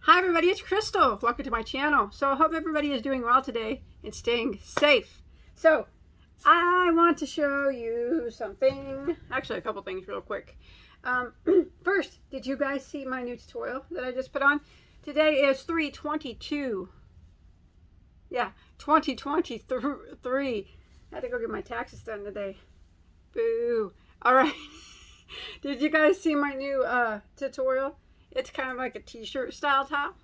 Hi everybody, it's Crystal. Welcome to my channel. So I hope everybody is doing well today and staying safe. So I want to show you something, actually a couple things real quick. First, did you guys see my new tutorial that I just put on? Today is 3/22. Yeah, 2023. I had to go get my taxes done today. Boo. All right. Did you guys see my new tutorial? It's kind of like a t-shirt style top.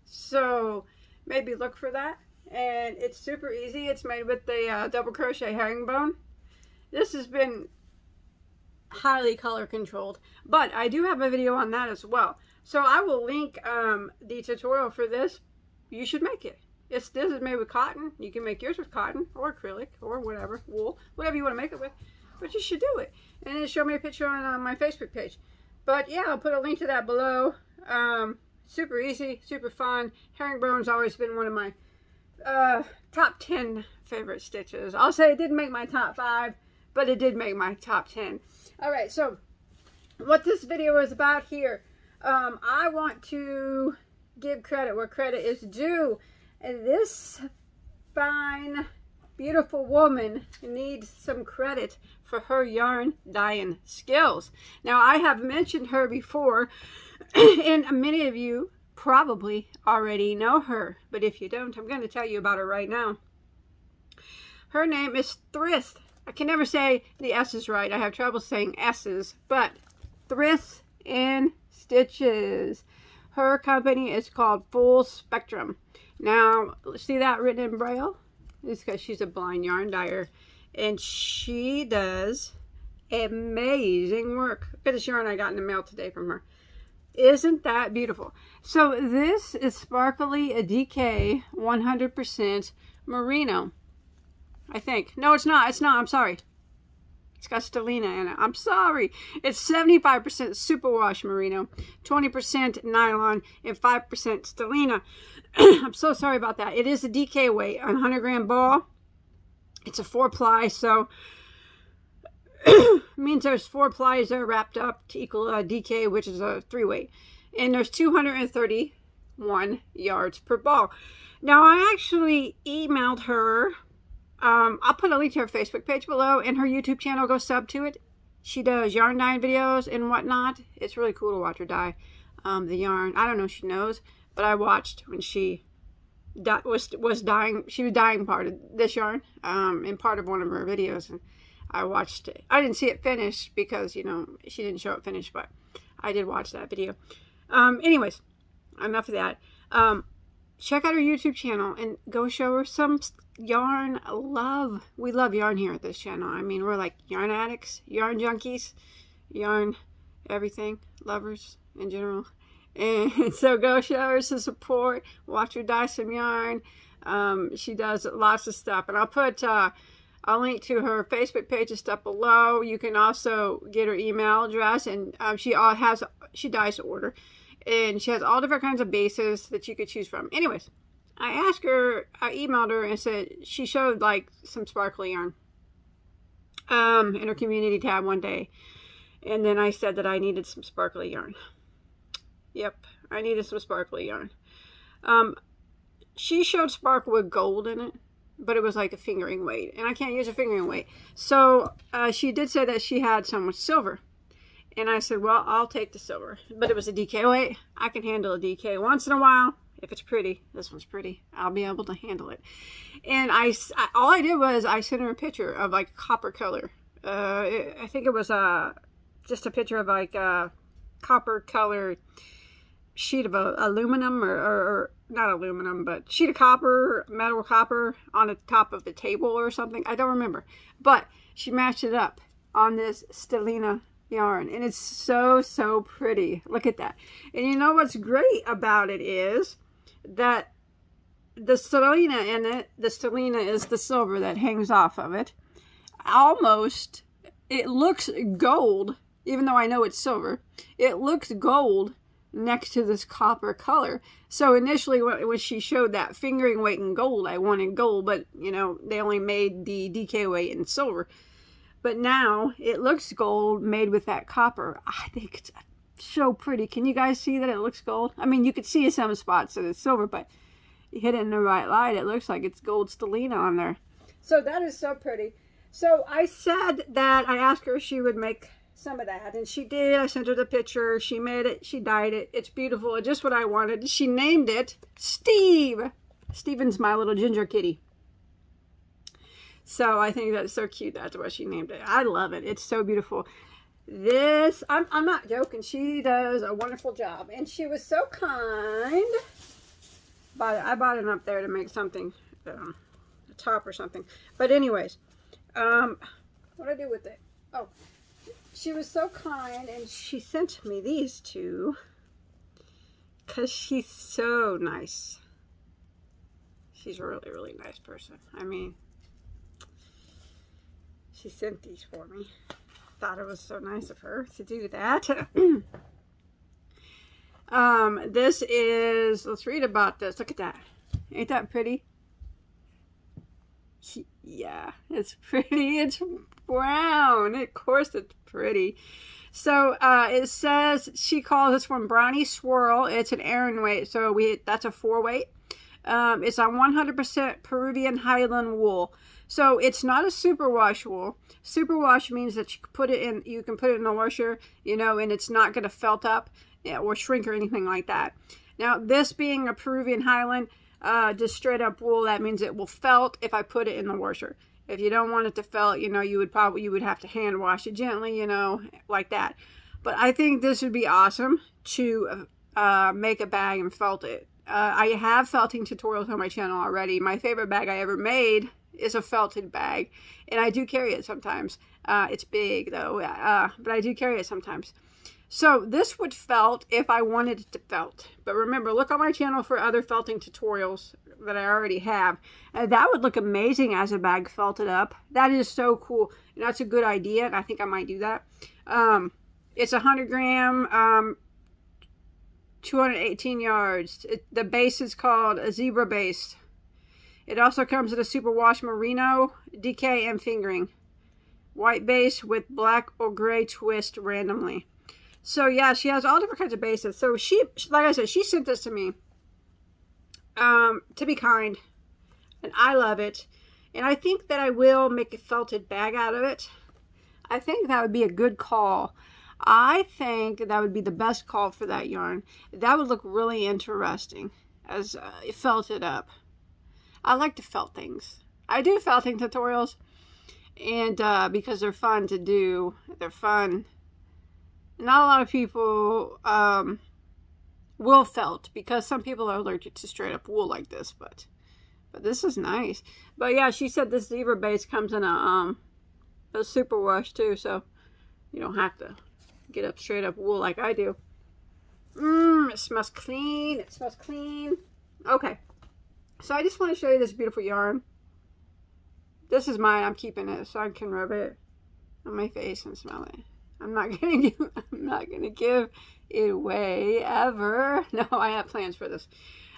So maybe look for that. And it's super easy. It's made with the double crochet herringbone. This has been highly color controlled, but I do have a video on that as well. So I will link the tutorial for this. You should make it. This is made with cotton. You can make yours with cotton or acrylic or whatever, wool, whatever you want to make it with. But you should do it. And then show me a picture on my Facebook page. But yeah, I'll put a link to that below. Super easy, super fun. Herringbone's always been one of my top 10 favorite stitches. I'll say it didn't make my top 5, but it did make my top 10. Alright, so what this video is about here, I want to give credit where credit is due. And this fine, beautiful woman needs some credit for her yarn dyeing skills. Now, I have mentioned her before, and many of you probably already know her, but if you don't, I'm going to tell you about her right now. Her name is Thrith. I can never say the S's right. I have trouble saying S's, but Thrith in Stitches. Her company is called Full Spectrum. Now, see that written in Braille? It's because she's a blind yarn dyer, and she does amazing work. Look at this yarn I got in the mail today from her. Isn't that beautiful? So this is Sparkly a DK 100% merino, I think. No, it's not. It's not. I'm sorry. It's got stellina in it. I'm sorry. It's 75% superwash merino, 20% nylon, and 5% stellina. I'm so sorry about that. It is a DK weight on 100-gram ball. It's a 4-ply, so it means there's 4 plies that are wrapped up to equal a DK, which is a 3-weight. And there's 231 yards per ball. Now, I actually emailed her. I'll put a link to her Facebook page below and her YouTube channel. Go sub to it. She does yarn dyeing videos and whatnot. It's really cool to watch her dye the yarn. I don't know if she knows, but I watched when she was dyeing. She was dyeing part of this yarn in part of one of her videos, and I watched it. I didn't see it finished because, you know, she didn't show it finished, but I did watch that video. Anyways, enough of that. Check out her YouTube channel and go show her some yarn love. We love yarn here at this channel. I mean, we're like yarn addicts, yarn junkies, yarn everything, lovers in general. And so go show her some support. Watch her dye some yarn. She does lots of stuff. And I'll put a link to her Facebook page and stuff below. You can also get her email address. And she dyes to order. And she has all different kinds of bases that you could choose from. Anyways, I emailed her and said she showed like some sparkly yarn in her community tab one day. And then I said that I needed some sparkly yarn. Yep, I needed some sparkly yarn. She showed sparkle with gold in it, but it was like a fingering weight. And I can't use a fingering weight. So she did say that she had some with silver. And I said, well, I'll take the silver. But it was a DK weight. I can handle a DK once in a while. If it's pretty, this one's pretty, I'll be able to handle it. And all I did was I sent her a picture of like copper color. I think it was just a picture of like a copper colored sheet of aluminum or not aluminum, but sheet of copper, metal copper on the top of the table or something. I don't remember. But she matched it up on this stellina yarn, and it's so pretty. Look at that. And you know what's great about it is that the stellina in it, the stellina is the silver that hangs off of it. Almost, it looks gold, even though I know it's silver. It looks gold next to this copper color. So initially when she showed that fingering weight in gold, I wanted gold, but you know, they only made the DK weight in silver. But now it looks gold made with that copper. I think it's so pretty. Can you guys see that it looks gold? I mean, you could see some spots that it's silver, but you hit it in the right light, it looks like it's gold stellina on there. So that is so pretty. So I said that I asked her if she would make some of that, and she did. I sent her the picture. She made it. She dyed it. It's beautiful. It's just what I wanted. She named it Steve. Steven's my little ginger kitty. So I think that's so cute. That's what she named it. I love it. It's so beautiful. This, I'm not joking. She does a wonderful job. And she was so kind. I bought it up there to make something, a top or something. But anyways, what did I do with it? Oh, she was so kind and she sent me these two because she's so nice. She's a really, really nice person. I mean, she sent these for me. Thought it was so nice of her to do that. This is, let's read about this. Look at that. Ain't that pretty? Yeah, it's pretty. It's brown. Of course it's pretty. So it says, she calls this one Brownie Swirl. It's an Aran weight, so that's a 4 weight. It's on 100% Peruvian Highland wool. So it's not a superwash wool. Superwash means that you can put it in the washer, you know, and it's not going to felt up or shrink or anything like that. Now, this being a Peruvian Highland, just straight up wool, that means it will felt if I put it in the washer. If you don't want it to felt, you know, you would have to hand wash it gently, you know, like that. But I think this would be awesome to make a bag and felt it. I have felting tutorials on my channel already. My favorite bag I ever made is a felted bag, and I do carry it sometimes. It's big though, but I do carry it sometimes. So this would felt if I wanted it to felt. But remember, look on my channel for other felting tutorials that I already have. That would look amazing as a bag felted up. That is so cool. And that's a good idea, and I think I might do that. It's 100 gram, 218 yards. The base is called a zebra base. It also comes in a superwash merino, DK, and fingering. White base with black or gray twist randomly. So yeah, she has all different kinds of bases. So she, like I said, she sent this to me to be kind, and I love it. And I think that I will make a felted bag out of it. I think that would be a good call. I think that would be the best call for that yarn. That would look really interesting as felted up. I like to felt things. I do felting tutorials, and because they're fun to do. They're fun. Not a lot of people will felt, because some people are allergic to straight up wool like this, but this is nice. But yeah, she said this zebra base comes in a superwash too, so you don't have to get up straight up wool like I do. It smells clean. It smells clean. Okay. So I just want to show you this beautiful yarn. This is mine. I'm keeping it so I can rub it on my face and smell it. I'm not gonna give it away ever. No, I have plans for this.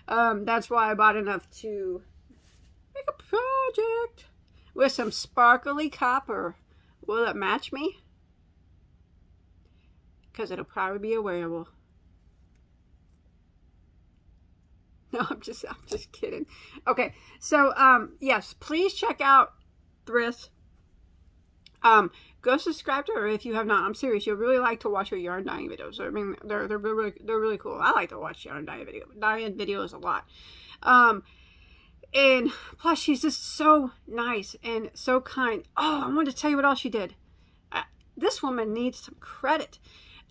That's why I bought enough to make a project with some sparkly copper. Will it match me? Because it'll probably be a wearable. No, I'm just kidding. Okay, so yes, please check out Thrift. Go subscribe to her if you have not. I'm serious, you'll really like to watch her yarn dyeing videos. I mean, they're really cool. I like to watch yarn dyeing videos a lot. And plus, she's just so nice and so kind. Oh, I wanted to tell you what else she did. This woman needs some credit.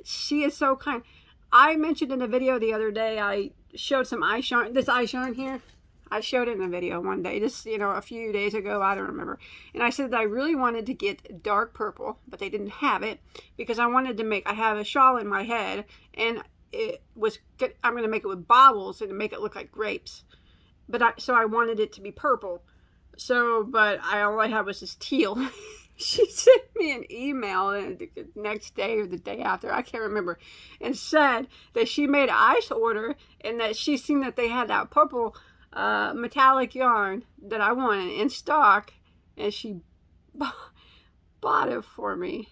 She is so kind. I mentioned in a video the other day, I showed some ice yarn. This ice yarn here, I showed it in a video one day, just, you know, a few days ago, I don't remember. And I said that I really wanted to get dark purple, but they didn't have it, because I wanted to make, I have a shawl in my head, and it was, I'm going to make it with baubles and make it look like grapes. But so I wanted it to be purple. So, but all I had was this teal. She sent me an email the next day or the day after, I can't remember, and said that she made an ice order and that she seen that they had that purple metallic yarn that I wanted in stock, and she bought it for me.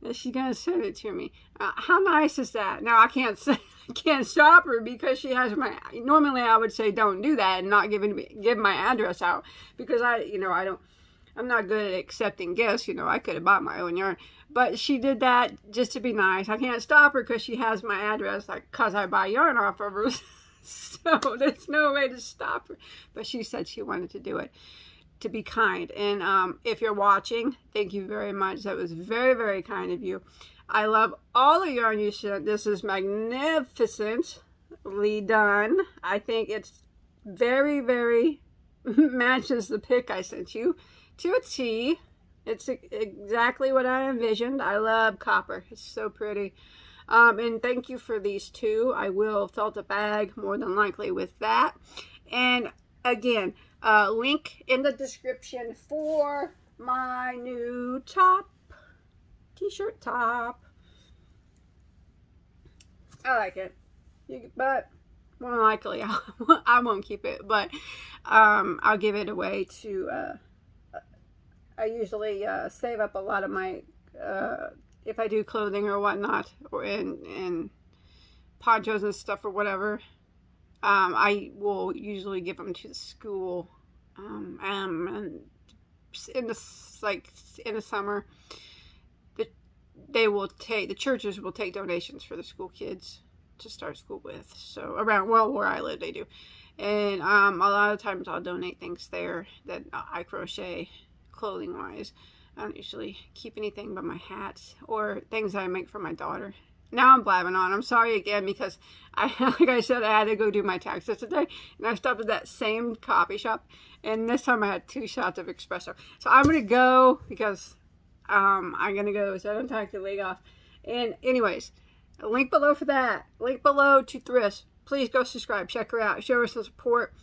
that she's gonna send it to me. How nice is that? Now I can't say, I can't stop her because she has my. Normally I would say don't do that and not give my address out, because I'm not good at accepting gifts. I could have bought my own yarn, but she did that just to be nice. I can't stop her because she has my address, like, cause I buy yarn off of her. So there's no way to stop her. But she said she wanted to do it to be kind. And if you're watching, thank you very much. That was very, very kind of you. I love all the yarn you sent. This is magnificently done. I think it's very, very matches the pic I sent you to a T. It's exactly what I envisioned. I love copper. It's so pretty. And thank you for these two. I will felt a bag more than likely with that. And again, link in the description for my new top, t-shirt top. I like it, but more than likely I won't keep it, but I'll give it away to, I usually save up a lot of my, if I do clothing or whatnot, or in ponchos and stuff or whatever, I will usually give them to the school, and in the summer, the churches will take donations for the school kids to start school with. So around, well, where I live, they do. And a lot of times I'll donate things there that I crochet clothing wise. I don't usually keep anything but my hats or things that I make for my daughter. Now I'm blabbing on. I'm sorry again, because like I said, I had to go do my taxes today, and I stopped at that same coffee shop, and this time I had 2 shots of espresso. So I'm gonna go because I'm gonna go, so I don't take the leg off. And anyways, link below for that. Link below to Thrifts. Please go subscribe, check her out, show her some support.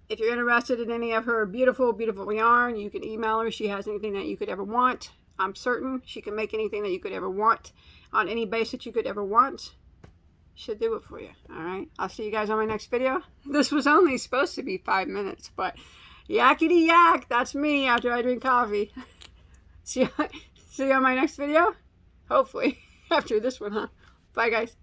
If you're interested in any of her beautiful, beautiful yarn, you can email her. She has anything that you could ever want. I'm certain she can make anything that you could ever want on any base that you could ever want. She'll do it for you. All right. I'll see you guys on my next video. This was only supposed to be 5 minutes, but yakety yak. That's me after I drink coffee. See you on my next video. Hopefully after this one, huh? Bye, guys.